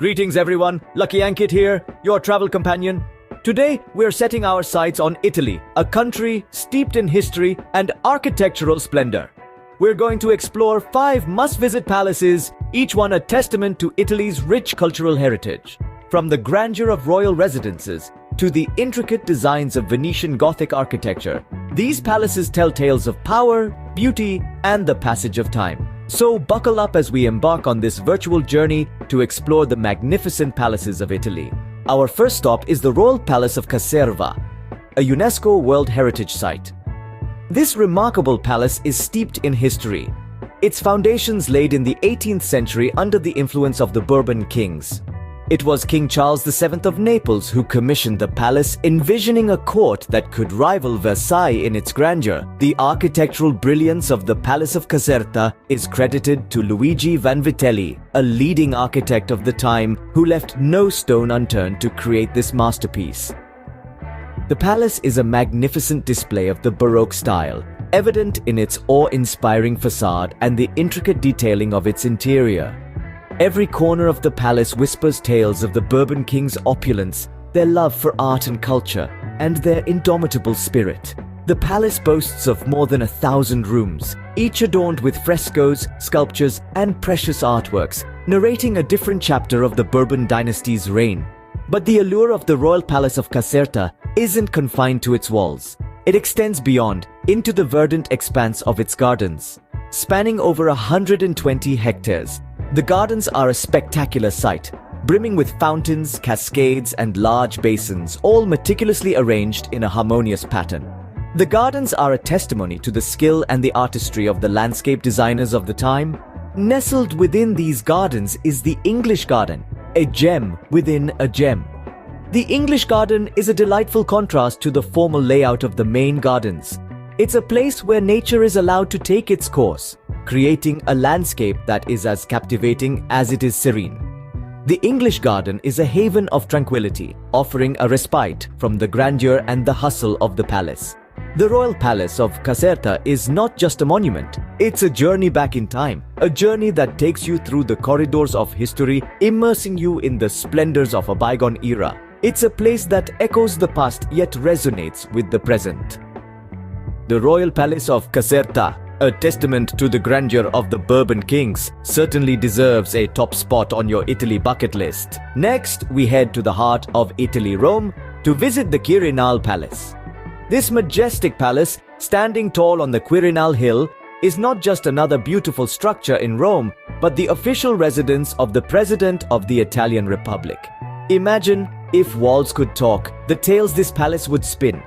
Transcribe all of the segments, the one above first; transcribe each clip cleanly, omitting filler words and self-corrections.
Greetings everyone, Lucky Ankit here, your travel companion. Today, we're setting our sights on Italy, a country steeped in history and architectural splendor. We're going to explore 5 must-visit palaces, each one a testament to Italy's rich cultural heritage. From the grandeur of royal residences to the intricate designs of Venetian Gothic architecture, these palaces tell tales of power, beauty, and the passage of time. So buckle up as we embark on this virtual journey to explore the magnificent palaces of Italy. Our first stop is the Royal Palace of Caserta, a UNESCO World Heritage Site. This remarkable palace is steeped in history. Its foundations laid in the 18th century under the influence of the Bourbon kings. It was King Charles VII of Naples who commissioned the palace, envisioning a court that could rival Versailles in its grandeur. The architectural brilliance of the Palace of Caserta is credited to Luigi Vanvitelli, a leading architect of the time who left no stone unturned to create this masterpiece. The palace is a magnificent display of the Baroque style, evident in its awe-inspiring facade and the intricate detailing of its interior. Every corner of the palace whispers tales of the Bourbon kings' opulence, their love for art and culture, and their indomitable spirit. The palace boasts of more than 1,000 rooms, each adorned with frescoes, sculptures, and precious artworks, narrating a different chapter of the Bourbon dynasty's reign. But the allure of the Royal Palace of Caserta isn't confined to its walls. It extends beyond, into the verdant expanse of its gardens. Spanning over 120 hectares, the gardens are a spectacular sight, brimming with fountains, cascades, and large basins, all meticulously arranged in a harmonious pattern. The gardens are a testimony to the skill and the artistry of the landscape designers of the time. Nestled within these gardens is the English Garden, a gem within a gem. The English Garden is a delightful contrast to the formal layout of the main gardens. It's a place where nature is allowed to take its course, creating a landscape that is as captivating as it is serene. The English Garden is a haven of tranquility, offering a respite from the grandeur and the hustle of the palace. The Royal Palace of Caserta is not just a monument, it's a journey back in time, a journey that takes you through the corridors of history, immersing you in the splendors of a bygone era. It's a place that echoes the past yet resonates with the present. The Royal Palace of Caserta, a testament to the grandeur of the Bourbon kings, certainly deserves a top spot on your Italy bucket list. Next, we head to the heart of Italy, Rome, to visit the Quirinal Palace. This majestic palace, standing tall on the Quirinal hill, is not just another beautiful structure in Rome, but the official residence of the President of the Italian Republic. Imagine if walls could talk, the tales this palace would spin.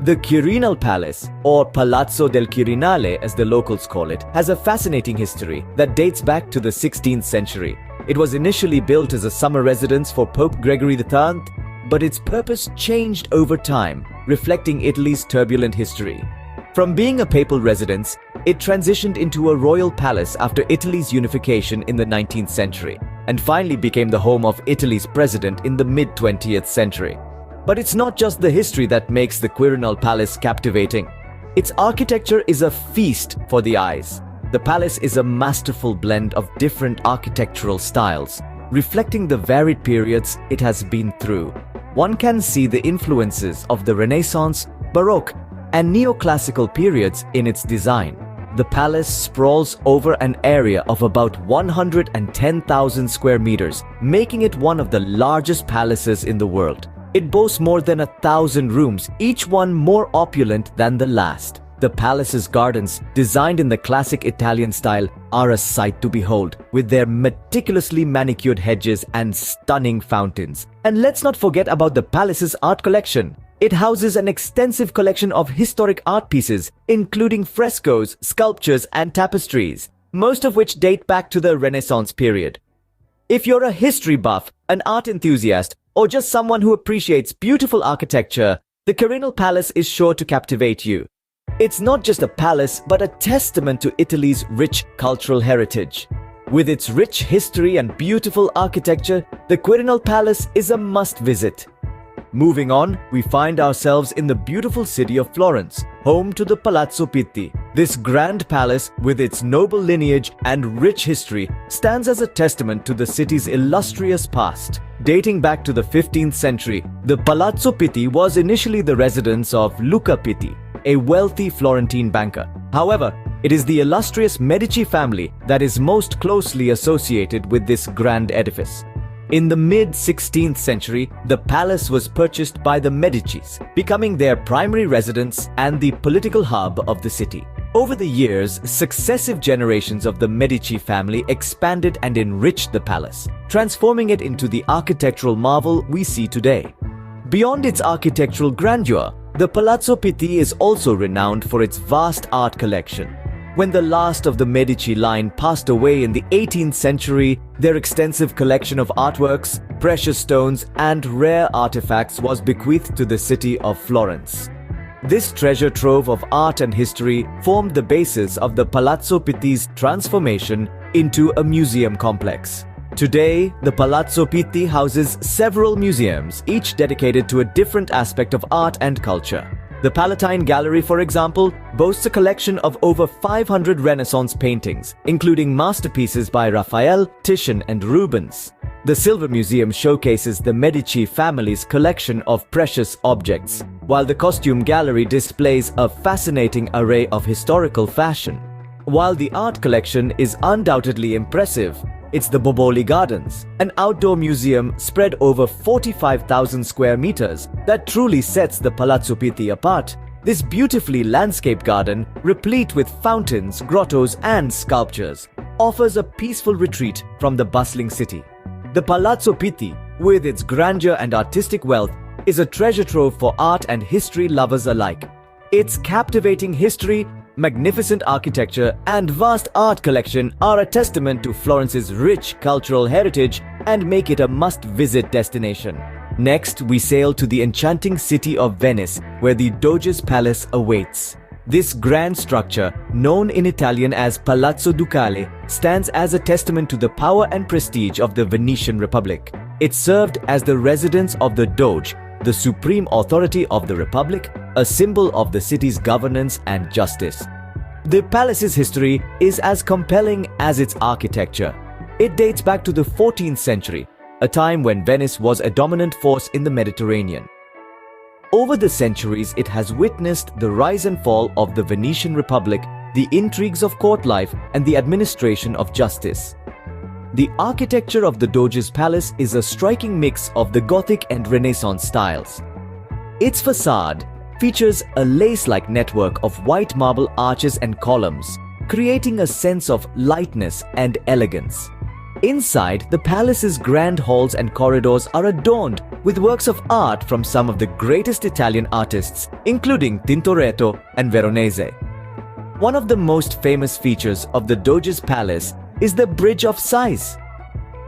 The Quirinal Palace, or Palazzo del Quirinale as the locals call it, has a fascinating history that dates back to the 16th century. It was initially built as a summer residence for Pope Gregory XIII, but its purpose changed over time, reflecting Italy's turbulent history. From being a papal residence, it transitioned into a royal palace after Italy's unification in the 19th century, and finally became the home of Italy's president in the mid-20th century. But it's not just the history that makes the Quirinal Palace captivating. Its architecture is a feast for the eyes. The palace is a masterful blend of different architectural styles, reflecting the varied periods it has been through. One can see the influences of the Renaissance, Baroque, and Neoclassical periods in its design. The palace sprawls over an area of about 110,000 square meters, making it one of the largest palaces in the world. It boasts more than 1,000 rooms, each one more opulent than the last. The palace's gardens, designed in the classic Italian style, are a sight to behold, with their meticulously manicured hedges and stunning fountains. And let's not forget about the palace's art collection. It houses an extensive collection of historic art pieces, including frescoes, sculptures, and tapestries, most of which date back to the Renaissance period. If you're a history buff, an art enthusiast, or just someone who appreciates beautiful architecture, the Quirinal Palace is sure to captivate you. It's not just a palace, but a testament to Italy's rich cultural heritage. With its rich history and beautiful architecture, the Quirinal Palace is a must-visit. Moving on, we find ourselves in the beautiful city of Florence, home to the Palazzo Pitti. This grand palace, with its noble lineage and rich history, stands as a testament to the city's illustrious past. Dating back to the 15th century, the Palazzo Pitti was initially the residence of Luca Pitti, a wealthy Florentine banker. However, it is the illustrious Medici family that is most closely associated with this grand edifice. In the mid-16th century, the palace was purchased by the Medicis, becoming their primary residence and the political hub of the city. Over the years, successive generations of the Medici family expanded and enriched the palace, transforming it into the architectural marvel we see today. Beyond its architectural grandeur, the Palazzo Pitti is also renowned for its vast art collection. When the last of the Medici line passed away in the 18th century, their extensive collection of artworks, precious stones, and rare artifacts was bequeathed to the city of Florence. This treasure trove of art and history formed the basis of the Palazzo Pitti's transformation into a museum complex. Today, the Palazzo Pitti houses several museums, each dedicated to a different aspect of art and culture. The Palatine Gallery, for example, boasts a collection of over 500 Renaissance paintings, including masterpieces by Raphael, Titian, and Rubens. The Silver Museum showcases the Medici family's collection of precious objects, while the Costume Gallery displays a fascinating array of historical fashion. While the art collection is undoubtedly impressive, it's the Boboli Gardens, an outdoor museum spread over 45,000 square meters, that truly sets the Palazzo Pitti apart. This beautifully landscaped garden, replete with fountains, grottos, and sculptures, offers a peaceful retreat from the bustling city. The Palazzo Pitti, with its grandeur and artistic wealth, is a treasure trove for art and history lovers alike. Its captivating history, magnificent architecture, and vast art collection are a testament to Florence's rich cultural heritage and make it a must-visit destination. Next, we sail to the enchanting city of Venice, where the Doge's palace awaits. This grand structure, known in Italian as Palazzo Ducale, stands as a testament to the power and prestige of the Venetian Republic. It served as the residence of the Doge, the supreme authority of the Republic, a symbol of the city's governance and justice. The palace's history is as compelling as its architecture. It dates back to the 14th century, a time when Venice was a dominant force in the Mediterranean. Over the centuries, it has witnessed the rise and fall of the Venetian Republic, the intrigues of court life, and the administration of justice. The architecture of the Doge's palace is a striking mix of the Gothic and Renaissance styles. Its facade features a lace-like network of white marble arches and columns, creating a sense of lightness and elegance. Inside, the palace's grand halls and corridors are adorned with works of art from some of the greatest Italian artists, including Tintoretto and Veronese. One of the most famous features of the Doge's palace is the Bridge of Sighs.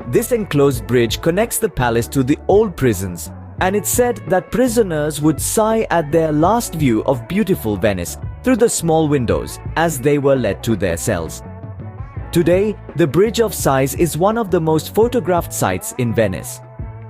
This enclosed bridge connects the palace to the old prisons, and it's said that prisoners would sigh at their last view of beautiful Venice through the small windows as they were led to their cells. Today, the Bridge of Sighs is one of the most photographed sites in Venice.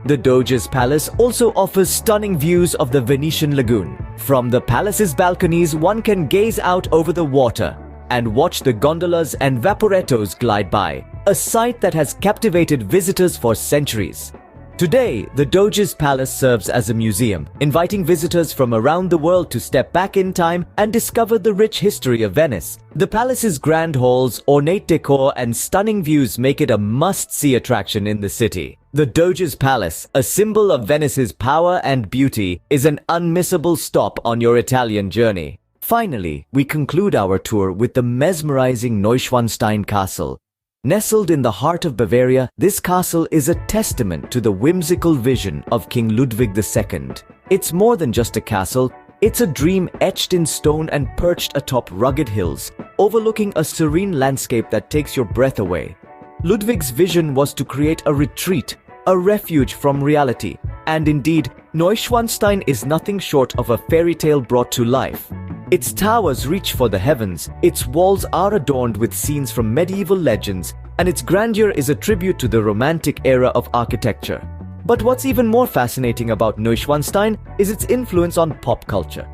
The Doge's palace also offers stunning views of the Venetian lagoon. From the palace's balconies, one can gaze out over the water and watch the gondolas and vaporettos glide by, a sight that has captivated visitors for centuries. Today, the Doge's palace serves as a museum, inviting visitors from around the world to step back in time and discover the rich history of Venice. The palace's grand halls, ornate decor, and stunning views make it a must-see attraction in the city. The Doge's palace, a symbol of Venice's power and beauty, is an unmissable stop on your Italian journey. Finally, we conclude our tour with the mesmerizing Neuschwanstein Castle. Nestled in the heart of Bavaria, this castle is a testament to the whimsical vision of King Ludwig II. It's more than just a castle, it's a dream etched in stone and perched atop rugged hills, overlooking a serene landscape that takes your breath away. Ludwig's vision was to create a retreat, a refuge from reality, and indeed, Neuschwanstein is nothing short of a fairy tale brought to life. Its towers reach for the heavens, its walls are adorned with scenes from medieval legends, and its grandeur is a tribute to the Romantic era of architecture. But what's even more fascinating about Neuschwanstein is its influence on pop culture.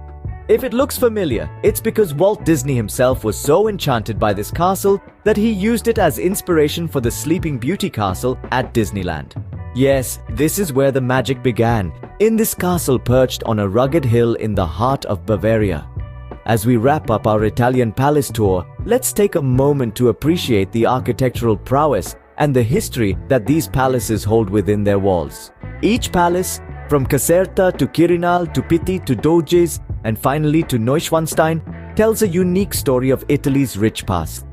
If it looks familiar, it's because Walt Disney himself was so enchanted by this castle that he used it as inspiration for the Sleeping Beauty castle at Disneyland. Yes, this is where the magic began, in this castle perched on a rugged hill in the heart of Bavaria. As we wrap up our Italian palace tour, let's take a moment to appreciate the architectural prowess and the history that these palaces hold within their walls. Each palace, from Caserta to Quirinal to Pitti to Doge's and finally to Neuschwanstein, tells a unique story of Italy's rich past.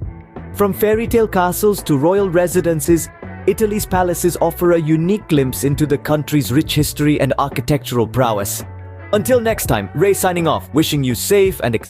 From fairy tale castles to royal residences, Italy's palaces offer a unique glimpse into the country's rich history and architectural prowess. Until next time, Ray signing off, wishing you safe and